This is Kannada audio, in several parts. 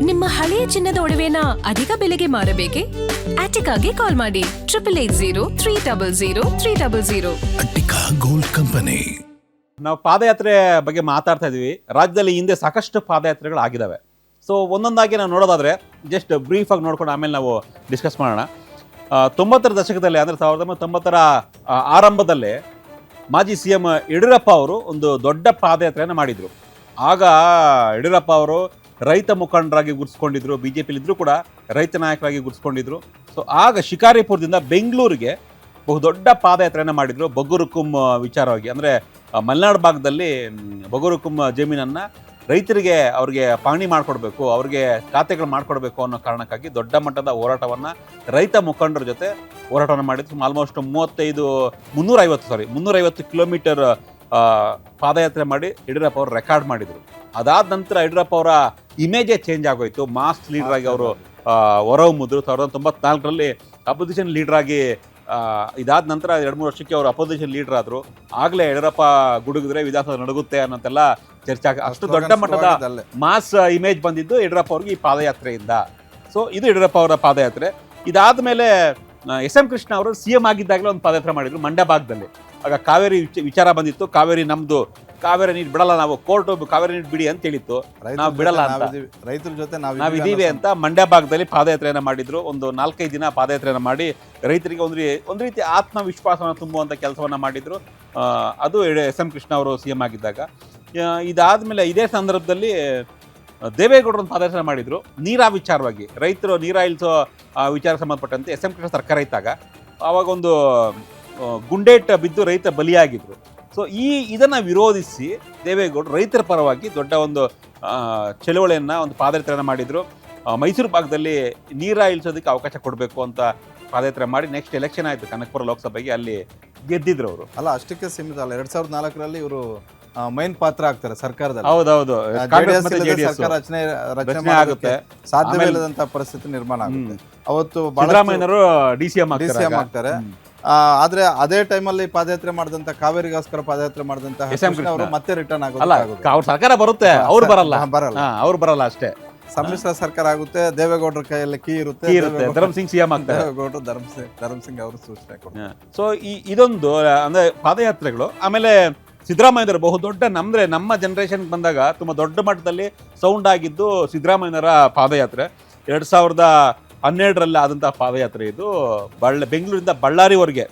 ನಿಮ್ಮ ಹಳೆಯ ಚಿನ್ನದ ಒಡವೆನ ಅಧಿಕ ಬೆಲೆಗೆ ಮಾರಬೇಕೆ? ಆಟಿಕಾಗೆ ಕಾಲ್ ಮಾಡಿ 8880 ಅಟ್ಟಿಕಾ ಗೋಲ್ಡ್ ಕಂಪನಿ. ನಾವು ಪಾದಯಾತ್ರೆ ಬಗ್ಗೆ ಮಾತಾಡ್ತಾ ಇದೀವಿ. ರಾಜ್ಯದಲ್ಲಿ ಹಿಂದೆ ಸಾಕಷ್ಟು ಪಾದಯಾತ್ರೆಗಳು ಆಗಿದ್ದಾವೆ. ಸೊ ಒಂದೊಂದಾಗಿ ನಾವು ನೋಡೋದಾದ್ರೆ ಜಸ್ಟ್ ಬ್ರೀಫ್ ಆಗಿ ನೋಡ್ಕೊಂಡು ಆಮೇಲೆ ನಾವು ಡಿಸ್ಕಸ್ ಮಾಡೋಣ. 90ರ ದಶಕದಲ್ಲಿ ಅಂದರೆ 1990ರ ಆರಂಭದಲ್ಲೇ ಮಾಜಿ CM ಯಡಿಯೂರಪ್ಪ ಅವರು ಒಂದು ದೊಡ್ಡ ಪಾದಯಾತ್ರೆಯನ್ನು ಮಾಡಿದರು. ಆಗ ಯಡಿಯೂರಪ್ಪ ಅವರು ರೈತ ಮುಖಂಡರಾಗಿ ಗುರುತಿಸ್ಕೊಂಡಿದ್ರು, BJPಲಿ ಇದ್ರೂ ಕೂಡ ರೈತ ನಾಯಕರಾಗಿ ಗುರುತಿಸ್ಕೊಂಡಿದ್ರು. ಸೊ ಆಗ ಶಿಕಾರಿಪುರದಿಂದ ಬೆಂಗಳೂರಿಗೆ ಬಹುದೊಡ್ಡ ಪಾದಯಾತ್ರೆಯನ್ನು ಮಾಡಿದರು ಬಗುರುಕುಂ ವಿಚಾರವಾಗಿ. ಅಂದರೆ ಮಲೆನಾಡು ಭಾಗದಲ್ಲಿ ಬಗುರುಕುಂ ಜಮೀನನ್ನು ರೈತರಿಗೆ ಅವ್ರಿಗೆ ಪಾಣಿ ಮಾಡಿಕೊಡ್ಬೇಕು, ಅವ್ರಿಗೆ ಖಾತೆಗಳು ಮಾಡಿಕೊಡ್ಬೇಕು ಅನ್ನೋ ಕಾರಣಕ್ಕಾಗಿ ದೊಡ್ಡ ಮಟ್ಟದ ಹೋರಾಟವನ್ನು ರೈತ ಮುಖಂಡರ ಜೊತೆ ಹೋರಾಟವನ್ನು ಮಾಡಿದ್ರು. ಆಲ್ಮೋಸ್ಟ್ 350 ಕಿಲೋಮೀಟರ್ ಪಾದಯಾತ್ರೆ ಮಾಡಿ ಯಡಿಯೂರಪ್ಪ ಅವರು ರೆಕಾರ್ಡ್ ಮಾಡಿದರು. ಅದಾದ ನಂತರ ಯಡಿಯೂರಪ್ಪ ಅವರ ಇಮೇಜೇ ಚೇಂಜ್ ಆಗೋಯ್ತು. ಮಾಸ್ ಲೀಡರ್ ಆಗಿ ಅವರು ಹೊರಹೊಮ್ಮಿದ್ರು. 1994ರಲ್ಲಿ ಅಪೋಸಿಷನ್ ಲೀಡರ್ ಆಗಿ ಇದಾದ ನಂತರ 2-3 ವರ್ಷಕ್ಕೆ ಅವರು ಅಪೋಸಿಷನ್ ಲೀಡರ್ ಆದರು. ಆಗಲೇ ಯಡಿಯೂರಪ್ಪ ಗುಡುಗಿದ್ರೆ ವಿಧಾನಸೌಧ ನಡುಗುತ್ತೆ ಅನ್ನೋಂತೆಲ್ಲ ಚರ್ಚೆ ಅಷ್ಟು ದೊಡ್ಡ ಮಟ್ಟದ ಮಾಸ್ ಇಮೇಜ್ ಬಂದಿದ್ದು ಯಡಿಯೂರಪ್ಪ ಅವ್ರಿಗೆ ಈ ಪಾದಯಾತ್ರೆಯಿಂದ. ಸೊ ಇದು ಯಡಿಯೂರಪ್ಪ ಅವರ ಪಾದಯಾತ್ರೆ. ಇದಾದ ಮೇಲೆ SM ಕೃಷ್ಣ ಅವರು CM ಆಗಿದ್ದಾಗಲೇ ಒಂದು ಪಾದಯಾತ್ರೆ ಮಾಡಿದ್ರು ಮಂಡ್ಯ ಭಾಗದಲ್ಲಿ. ಆಗ ಕಾವೇರಿ ವಿಚಾರ ಬಂದಿತ್ತು. ಕಾವೇರಿ ನಮ್ದು, ಕಾವೇರಿ ನೀರು ಬಿಡಲ್ಲ, ನಾವು ಕೋರ್ಟ್ ಕಾವೇರಿ ನೀರು ಬಿಡಿ ಅಂತ ಹೇಳಿತ್ತು. ನಾವು ಬಿಡಲ್ಲ ಅಂತ, ರೈತರ ಜೊತೆ ನಾವಿದ್ದೀವಿ ಅಂತ ಮಂಡ್ಯ ಭಾಗದಲ್ಲಿ ಪಾದಯಾತ್ರೆಯನ್ನು ಮಾಡಿದ್ರು. ಒಂದು 4-5 ದಿನ ಪಾದಯಾತ್ರೆಯನ್ನು ಮಾಡಿ ರೈತರಿಗೆ ಒಂದು ರೀತಿ ಆತ್ಮವಿಶ್ವಾಸವನ್ನು ತುಂಬುವಂಥ ಕೆಲಸವನ್ನು ಮಾಡಿದ್ರು. ಅದು SM ಕೃಷ್ಣ ಅವರು CM ಆಗಿದ್ದಾಗ. ಇದಾದ್ಮೇಲೆ ಇದೇ ಸಂದರ್ಭದಲ್ಲಿ ದೇವೇಗೌಡರು ಒಂದು ಪಾದಯಾತ್ರೆ ಮಾಡಿದ್ರು ನೀರಾ ವಿಚಾರವಾಗಿ. ರೈತರು ನೀರ ಇಳಿಸೋ ವಿಚಾರಕ್ಕೆ ಸಂಬಂಧಪಟ್ಟಂತೆ SM ಕೃಷ್ಣ ಸರ್ಕಾರ ಇದ್ದಾಗ ಆವಾಗ ಒಂದು ಗುಂಡೇಟ್ ಬಿದ್ದು ರೈತ ಬಲಿಯಾಗಿದ್ರು. ಸೊ ಇದನ್ನು ವಿರೋಧಿಸಿ ದೇವೇಗೌಡರು ರೈತರ ಪರವಾಗಿ ದೊಡ್ಡ ಒಂದು ಚಳವಳಿಯನ್ನು, ಒಂದು ಪಾದಯಾತ್ರೆಯನ್ನು ಮಾಡಿದರು. ಮೈಸೂರು ಭಾಗದಲ್ಲಿ ನೀರ ಇಳಿಸೋದಕ್ಕೆ ಅವಕಾಶ ಕೊಡಬೇಕು ಅಂತ ಪಾದಯಾತ್ರೆ ಮಾಡಿ ನೆಕ್ಸ್ಟ್ ಎಲೆಕ್ಷನ್ ಆಯಿತು ಕನಕಪುರ ಲೋಕಸಭೆಗೆ, ಅಲ್ಲಿ ಗೆದ್ದಿದ್ರು ಅವರು. ಅಲ್ಲ, ಅಷ್ಟಕ್ಕೆ ಸೀಮಿತ ಅಲ್ಲ. 2004ರಲ್ಲಿ ಇವರು ಮೈನ್ ಪಾತ್ರ ಆಗ್ತಾರೆ ಸರ್ಕಾರದಲ್ಲಿ. ಹೌದೌದು, ಸರ್ಕಾರ ರಚನೆ ಆಗುತ್ತೆ, ಸಾಧ್ಯವಿಲ್ಲದಂತ ಪರಿಸ್ಥಿತಿ ನಿರ್ಮಾಣ ಆಗುತ್ತೆ. ಅವತ್ತು ಸಿದ್ದರಾಮಯ್ಯನವರು DCM ಆಗ್ತಾರೆ. ಆದ್ರೆ ಅದೇ ಟೈಮಲ್ಲಿ ಪಾದಯಾತ್ರೆ ಮಾಡಿದಂತ, ಕಾವೇರಿಗೋಸ್ಕರ ಪಾದಯಾತ್ರೆ ಮಾಡಿದಂತ ಅವರು ಮತ್ತೆ ರಿಟರ್ನ್ ಆಗೋದು. ಅವ್ರ ಸರ್ಕಾರ ಬರುತ್ತೆ, ಅವ್ರು ಬರಲ್ಲ ಅಷ್ಟೇ. ಸಮ್ಮಿಶ್ರ ಸರ್ಕಾರ ಆಗುತ್ತೆ. ದೇವೇಗೌಡರ ಕೈಯಲ್ಲಿ ಕೀ ಇರುತ್ತೆ. ಧರ್ಮಸಿಂಗ್ CM ಆಗ್ತಾರೆ. ದೇವೇಗೌಡರು ಧರ್ಮಸಿಂಗ್ ಅವರು ಸೂಚನೆ ಕೊಡ್ತಾರೆ. ಸೊ ಇದೊಂದು ಅಂದ್ರೆ ಪಾದಯಾತ್ರೆಗಳು. ಆಮೇಲೆ ಸಿದ್ದರಾಮಯ್ಯನವರು ಬಹುದೊಡ್ಡ ನಮ್ಮ ಜನರೇಷನ್ ಬಂದಾಗ ತುಂಬಾ ದೊಡ್ಡ ಮಟ್ಟದಲ್ಲಿ ಸೌಂಡ್ ಆಗಿದ್ದು ಸಿದ್ದರಾಮಯ್ಯನವರ ಪಾದಯಾತ್ರೆ. 2012ರಲ್ಲಿ ಆದಂತಹ ಪಾದಯಾತ್ರೆ ಇದು. ಬೆಂಗಳೂರಿಂದ ಬಳ್ಳಾರಿವರೆಗೆ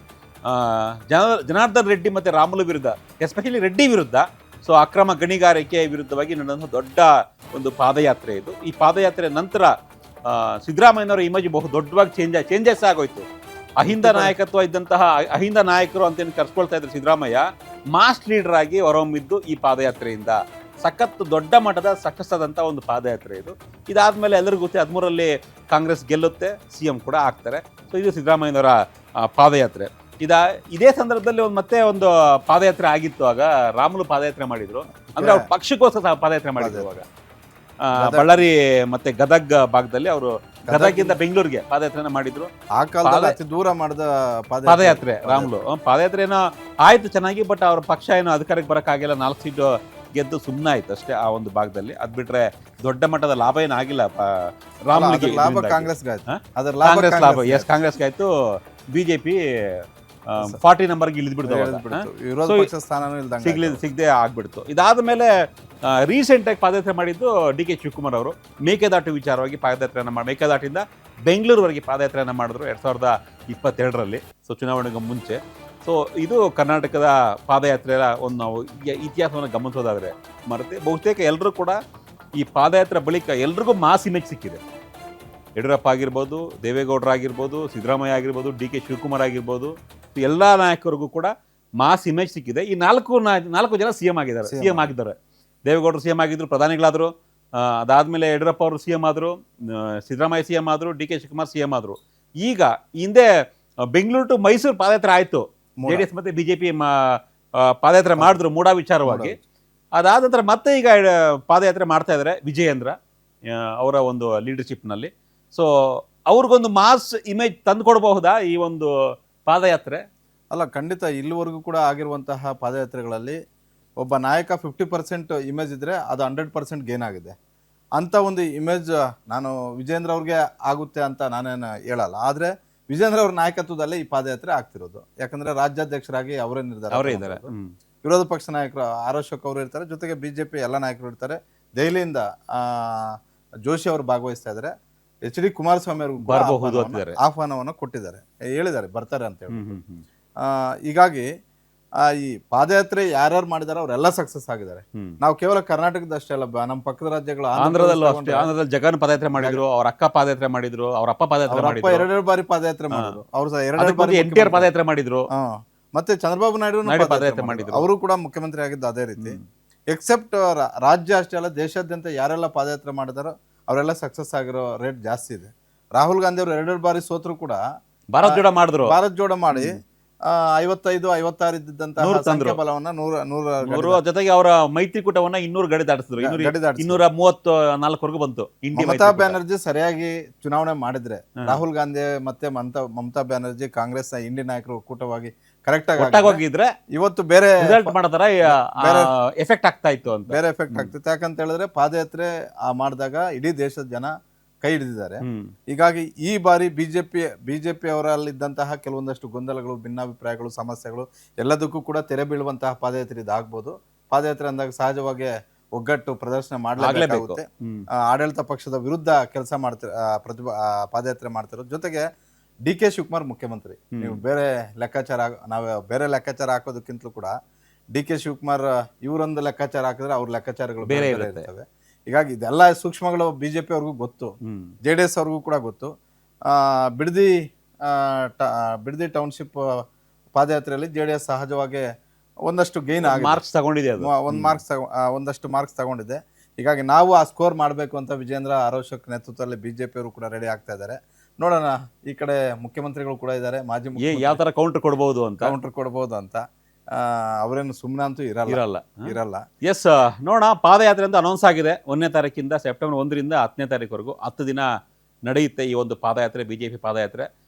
ಜನಾರ್ದನ್ ರೆಡ್ಡಿ ಮತ್ತು ರಾಮುಲು ವಿರುದ್ಧ, ಎಸ್ಪೆಷಲಿ ರೆಡ್ಡಿ ವಿರುದ್ಧ, ಸೊ ಅಕ್ರಮ ಗಣಿಗಾರಿಕೆ ವಿರುದ್ಧವಾಗಿ ನಡೆದಂಥ ದೊಡ್ಡ ಒಂದು ಪಾದಯಾತ್ರೆ ಇದು. ಈ ಪಾದಯಾತ್ರೆ ನಂತರ ಸಿದ್ದರಾಮಯ್ಯನವರ ಇಮೇಜ್ ಬಹು ದೊಡ್ಡವಾಗಿ ಚೇಂಜಸ್ ಆಗೋಯ್ತು. ಅಹಿಂದ ನಾಯಕತ್ವ ಇದ್ದಂತಹ ಅಹಿಂದ ನಾಯಕರು ಅಂತೇನು ಕರ್ಸ್ಕೊಳ್ತಾ ಇದ್ರು ಸಿದ್ದರಾಮಯ್ಯ, ಮಾಸ್ ಲೀಡರ್ ಆಗಿ ಹೊರಹೊಮ್ಮಿದ್ದು ಈ ಪಾದಯಾತ್ರೆಯಿಂದ. ಸಖತ್ ದೊಡ್ಡ ಮಟ್ಟದ ಸಕ್ಸಸ್ ಆದಂಥ ಒಂದು ಪಾದಯಾತ್ರೆ ಇದು. ಇದಾದ್ಮೇಲೆ ಎಲ್ಲರಿಗೂ ಗೊತ್ತೇ 13ರಲ್ಲಿ ಕಾಂಗ್ರೆಸ್ ಗೆಲ್ಲುತ್ತೆ, CM ಕೂಡ ಆಗ್ತಾರೆ. ಸೊ ಇದು ಸಿದ್ದರಾಮಯ್ಯನವರ ಪಾದಯಾತ್ರೆ. ಇದೇ ಸಂದರ್ಭದಲ್ಲಿ ಮತ್ತೆ ಒಂದು ಪಾದಯಾತ್ರೆ ಆಗಿತ್ತು. ಆಗ ರಾಮುಲು ಪಾದಯಾತ್ರೆ ಮಾಡಿದ್ರು. ಅಂದ್ರೆ ಅವ್ರ ಪಕ್ಷಕ್ಕೋಸ್ಕರ ಪಾದಯಾತ್ರೆ ಮಾಡಿದ್ರು. ಅವಾಗ ಬಳ್ಳಾರಿ ಮತ್ತೆ ಗದಗ್ ಭಾಗದಲ್ಲಿ ಅವರು ಗದಗಿಂದ ಬೆಂಗಳೂರಿಗೆ ಪಾದಯಾತ್ರೆನ ಮಾಡಿದ್ರು. ಆ ಕಾಲದಲ್ಲಿ ಅತಿ ದೂರ ಮಾಡಿದ ಪಾದಯಾತ್ರೆ ರಾಮುಲು. ಪಾದಯಾತ್ರೆ ಏನೋ ಆಯ್ತು ಚೆನ್ನಾಗಿ, ಬಟ್ ಅವ್ರ ಪಕ್ಷ ಏನೋ ಅಧಿಕಾರಕ್ಕೆ ಬರೋಕ್ಕಾಗಿಲ್ಲ. 4 ಸೀಟು ಗೆದ್ದು ಸುಮ್ಮನೆ ಆಯ್ತು ಅಷ್ಟೇ ಆ ಒಂದು ಭಾಗದಲ್ಲಿ. ಅದ್ ಬಿಟ್ರೆ ದೊಡ್ಡ ಮಟ್ಟದ ಲಾಭ ಏನಾಗಿಲ್ಲ ರಾಮುಲಿಗೆ. ಕಾಂಗ್ರೆಸ್ಗೆ ಆಯ್ತು. BJP 40 ನಂಬರ್ಗೆ ಇಳಿದ್ಬಿಡ್ತು, ಸಿಗದೆ ಆಗ್ಬಿಡ್ತು. ಇದಾದ ಮೇಲೆ ರೀಸೆಂಟ್ ಆಗಿ ಪಾದಯಾತ್ರೆ ಮಾಡಿದ್ದು DK ಶಿವಕುಮಾರ್ ಅವರು. ಮೇಕೆದಾಟು ವಿಚಾರವಾಗಿ ಪಾದಯಾತ್ರೆಯನ್ನು ಮೇಕೆದಾಟಿಂದ ಬೆಂಗಳೂರುವರೆಗೆ ಪಾದಯಾತ್ರೆಯನ್ನು ಮಾಡಿದ್ರು 2022ರಲ್ಲಿ, ಸೊ ಚುನಾವಣೆಗೆ ಮುಂಚೆ. ಸೊ ಇದು ಕರ್ನಾಟಕದ ಪಾದಯಾತ್ರೆಯ ಒಂದು ನಾವು ಇತಿಹಾಸವನ್ನು ಗಮನಿಸೋದಾದರೆ ಬಹುತೇಕ ಎಲ್ಲರೂ ಕೂಡ ಈ ಪಾದಯಾತ್ರೆ ಬಳಿಕ ಎಲ್ರಿಗೂ ಮಾಸ್ ಇಮೇಜ್ ಸಿಕ್ಕಿದೆ. ಯಡಿಯೂರಪ್ಪ ಆಗಿರ್ಬೋದು, ದೇವೇಗೌಡರು ಆಗಿರ್ಬೋದು, ಸಿದ್ದರಾಮಯ್ಯ ಆಗಿರ್ಬೋದು, DK ಶಿವಕುಮಾರ್ ಆಗಿರ್ಬೋದು, ಎಲ್ಲ ನಾಯಕರಿಗೂ ಕೂಡ ಮಾಸ್ ಇಮೇಜ್ ಸಿಕ್ಕಿದೆ. ಈ ನಾಲ್ಕು ಜನ CM ಆಗಿದ್ದಾರೆ. ದೇವೇಗೌಡರು CM ಆಗಿದ್ರು, ಪ್ರಧಾನಿಗಳಾದರು. ಅದಾದಮೇಲೆ ಯಡಿಯೂರಪ್ಪ ಅವರು CM ಆದರು, ಸಿದ್ದರಾಮಯ್ಯ CM ಆದರು, DK ಶಿವಕುಮಾರ್ CM ಆದರು. ಈಗ ಹಿಂದೆ ಬೆಂಗಳೂರು ಟು ಮೈಸೂರು ಪಾದಯಾತ್ರೆ ಆಯಿತು. JDS ಮತ್ತು BJP ಪಾದಯಾತ್ರೆ ಮಾಡಿದ್ರು ಮೂಡಾ ವಿಚಾರವಾಗಿ. ಅದಾದ ನಂತರ ಮತ್ತೆ ಈಗ ಪಾದಯಾತ್ರೆ ಮಾಡ್ತಾ ಇದ್ದಾರೆ ವಿಜಯೇಂದ್ರ ಅವರ ಒಂದು ಲೀಡರ್ಶಿಪ್ನಲ್ಲಿ. ಸೊ ಅವ್ರಿಗೊಂದು ಮಾಸ್ ಇಮೇಜ್ ತಂದುಕೊಡ್ಬಹುದಾ ಈ ಒಂದು ಪಾದಯಾತ್ರೆ? ಅಲ್ಲ, ಖಂಡಿತ. ಇಲ್ಲಿವರೆಗೂ ಕೂಡ ಆಗಿರುವಂತಹ ಪಾದಯಾತ್ರೆಗಳಲ್ಲಿ ಒಬ್ಬ ನಾಯಕ 50% ಇಮೇಜ್ ಇದ್ದರೆ ಅದು 100% ಗೇನ್ ಆಗಿದೆ. ಅಂತ ಒಂದು ಇಮೇಜ್ ನಾನು ವಿಜೇಂದ್ರ ಅವ್ರಿಗೆ ಆಗುತ್ತೆ ಅಂತ ನಾನೇನು ಹೇಳಲ್ಲ. ಆದರೆ ವಿಜೇಂದ್ರ ಅವ್ರ ನಾಯಕತ್ವದಲ್ಲೇ ಈ ಪಾದಯಾತ್ರೆ ಆಗ್ತಿರೋದು. ಯಾಕಂದ್ರೆ ರಾಜ್ಯಾಧ್ಯಕ್ಷರಾಗಿ ಅವರೇ ನಿರ್ಧಾರ ಅವರೇ ಇದ್ದಾರೆ. ತಗೊಂಡಿರೋದು. ವಿರೋಧ ಪಕ್ಷ ನಾಯಕರು ಆರ್ ಅಶೋಕ್ ಅವರು ಇರ್ತಾರೆ, ಜೊತೆಗೆ ಬಿಜೆಪಿ ಎಲ್ಲ ನಾಯಕರು ಇರ್ತಾರೆ. ದೆಹಲಿಯಿಂದ ಜೋಶಿ ಅವರು ಭಾಗವಹಿಸ್ತಾ ಇದ್ದಾರೆ. ಎಚ್ ಡಿ ಕುಮಾರಸ್ವಾಮಿ ಅವರು ಬರಬಹುದು ಅಂತಿದ್ದಾರೆ. ಆಹ್ವಾನವನ್ನು ಕೊಟ್ಟಿದ್ದಾರೆ, ಹೇಳಿದ್ದಾರೆ ಬರ್ತಾರೆ ಅಂತ ಹೇಳಿ. ಹೀಗಾಗಿ ಈ ಪಾದಯಾತ್ರೆ ಯಾರ್ಯಾರು ಮಾಡಿದಾರೆ ಅವರೆಲ್ಲ ಸಕ್ಸಸ್ ಆಗಿದ್ದಾರೆ. ನಾವು ಕೇವಲ ಕರ್ನಾಟಕದಷ್ಟೇ ಅಲ್ಲ, ನಮ್ಮ ಪಕ್ಕದ ರಾಜ್ಯಗಳು ಆಂಧ್ರದಲ್ಲೂ ಅಷ್ಟೇ. ಆಂಧ್ರದಲ್ಲಿ ಜಗನ್ ಪಾದಯಾತ್ರೆ ಮಾಡಿದ್ರು, ಅವ್ರ ಅಕ್ಕ ಪಾದಯಾತ್ರೆ ಮಾಡಿದ್ರು, ಅವ್ರ ಅಪ್ಪ ಪಾದಯಾತ್ರೆ ಮಾಡಿದ್ರು, ಎರಡೆರಡು ಬಾರಿ ಪಾದಯಾತ್ರೆ ಮಾಡಿದ್ರು. ಅವ್ರು ಎರಡೆರಡು ಬಾರಿ NTR ಪಾದಯಾತ್ರೆ ಮಾಡಿದ್ರು, ಮತ್ತೆ ಚಂದ್ರಬಾಬು ನಾಯ್ಡು ಪಾದಯಾತ್ರೆ ಮಾಡಿದ್ರು. ಅವರು ಕೂಡ ಮುಖ್ಯಮಂತ್ರಿ ಆಗಿದ್ದು ಅದೇ ರೀತಿ. ಎಕ್ಸೆಪ್ಟ್ ರಾಜ್ಯ ಅಷ್ಟೇ ಅಲ್ಲ, ದೇಶಾದ್ಯಂತ ಯಾರೆಲ್ಲ ಪಾದಯಾತ್ರೆ ಮಾಡಿದಾರೋ ಅವರೆಲ್ಲ ಸಕ್ಸಸ್ ಆಗಿರೋ ರೇಟ್ ಜಾಸ್ತಿ ಇದೆ. ರಾಹುಲ್ ಗಾಂಧಿ ಅವರು ಎರಡೆರಡು ಬಾರಿ ಸೋತರು ಕೂಡ ಭಾರತ್ ಜೋಡ ಮಾಡಿದ್ರು. ಭಾರತ್ ಜೋಡ ಮಾಡಿ 55-56 ಇದ್ದಂತಹ ಸಂಖ್ಯಾಬಲವನ್ನ 100 ಜೊತೆಗೆ ಅವರ ಮೈತ್ರಿಕೂಟವನ್ನ 200 ಗಡಿ ದಾಟಿಸಿದ್ರು. 234 ಬಂತು. ಮಮತಾ ಬ್ಯಾನರ್ಜಿ ಸರಿಯಾಗಿ ಚುನಾವಣೆ ಮಾಡಿದ್ರೆ, ರಾಹುಲ್ ಗಾಂಧಿ ಮತ್ತೆ ಮಮತಾ ಬ್ಯಾನರ್ಜಿ ಕಾಂಗ್ರೆಸ್ ಇಂಡಿ ನಾಯಕರು ಒಕ್ಕೂಟವಾಗಿ ಕರೆಕ್ಟ್ ಆಗಿ ಹೋಗಿದ್ರೆ ಇವತ್ತು ಬೇರೆ ರಿಸಲ್ಟ್ ಮಾಡತರ ಎಫೆಕ್ಟ್ ಆಗ್ತಾ ಇತ್ತು ಅಂತ. ಬೇರೆ ಎಫೆಕ್ಟ್ ಆಗ್ತಿತ್ತು. ಯಾಕಂತ ಹೇಳಿದ್ರೆ ಪಾದಯಾತ್ರೆ ಮಾಡಿದಾಗ ಇಡೀ ದೇಶದ ಜನ ಕೈ ಹಿಡಿದಿದ್ದಾರೆ. ಹೀಗಾಗಿ ಈ ಬಾರಿ ಬಿಜೆಪಿ ಅವರಲ್ಲಿದ್ದಂತಹ ಕೆಲವೊಂದಷ್ಟು ಗೊಂದಲಗಳು, ಭಿನ್ನಾಭಿಪ್ರಾಯಗಳು, ಸಮಸ್ಯೆಗಳು ಎಲ್ಲದಕ್ಕೂ ಕೂಡ ತೆರೆ ಬೀಳುವಂತಹ ಪಾದಯಾತ್ರೆ ಇದಾಗಬಹುದು. ಪಾದಯಾತ್ರೆ ಅಂದಾಗ ಸಹಜವಾಗಿ ಒಗ್ಗಟ್ಟು ಪ್ರದರ್ಶನ ಮಾಡಲೇಬೇಕಾಗುತ್ತೆ. ಆಡಳಿತ ಪಕ್ಷದ ವಿರುದ್ಧ ಕೆಲಸ ಪಾದಯಾತ್ರೆ ಮಾಡ್ತಿರೋದು. ಜೊತೆಗೆ DK ಶಿವಕುಮಾರ್ ಮುಖ್ಯಮಂತ್ರಿ. ನೀವು ಬೇರೆ ಲೆಕ್ಕಾಚಾರ, ನಾವು ಬೇರೆ ಲೆಕ್ಕಾಚಾರ ಹಾಕೋದಕ್ಕಿಂತಲೂ ಕೂಡ DK ಶಿವಕುಮಾರ್ ಇವರೊಂದು ಲೆಕ್ಕಾಚಾರ ಹಾಕಿದ್ರೆ ಅವ್ರ ಲೆಕ್ಕಾಚಾರಗಳು ಬೇರೆ ಇರ್ತವೆ. ಹೀಗಾಗಿ ಇದೆಲ್ಲ ಸೂಕ್ಷ್ಮಗಳು ಬಿಜೆಪಿ ಅವ್ರಿಗೂ ಗೊತ್ತು, JDS ಅವ್ರಿಗೂ ಕೂಡ ಗೊತ್ತು. ಬಿಡದಿ ಟೌನ್ಶಿಪ್ ಪಾದಯಾತ್ರೆಯಲ್ಲಿ JDS ಸಹಜವಾಗಿ ಒಂದಷ್ಟು ಗೈನ್ ಆಗಿದೆ, ಒಂದಷ್ಟು ಮಾರ್ಕ್ಸ್ ತಗೊಂಡಿದೆ. ಹೀಗಾಗಿ ನಾವು ಆ ಸ್ಕೋರ್ ಮಾಡಬೇಕು ಅಂತ ವಿಜೇಂದ್ರ ಅರೋಶಕ್ ನೇತೃತ್ವದಲ್ಲಿ ಬಿಜೆಪಿ ಅವರು ಕೂಡ ರೆಡಿ ಆಗ್ತಾ ಇದ್ದಾರೆ. ನೋಡೋಣ, ಈ ಕಡೆ ಮುಖ್ಯಮಂತ್ರಿಗಳು ಕೂಡ ಇದ್ದಾರೆ, ಮಾಜಿ ಯಾವ ತರ ಕೌಂಟರ್ ಕೊಡ್ಬೋದು ಅಂತ. ಅವರೇನು ಸುಮ್ಮನೆ ಅಂತೂ ಇರಲ್ಲ. ಎಸ್, ನೋಡೋಣ. ಪಾದಯಾತ್ರೆ ಅಂತ ಅನೌನ್ಸ್ ಆಗಿದೆ. 1ನೇ ತಾರೀಕಿಂದ ಸೆಪ್ಟೆಂಬರ್ 1ರಿಂದ 10ನೇ ತಾರೀಕುವರೆಗೂ 10 ದಿನ ನಡೆಯುತ್ತೆ ಈ ಒಂದು ಪಾದಯಾತ್ರೆ, ಬಿಜೆಪಿ ಪಾದಯಾತ್ರೆ.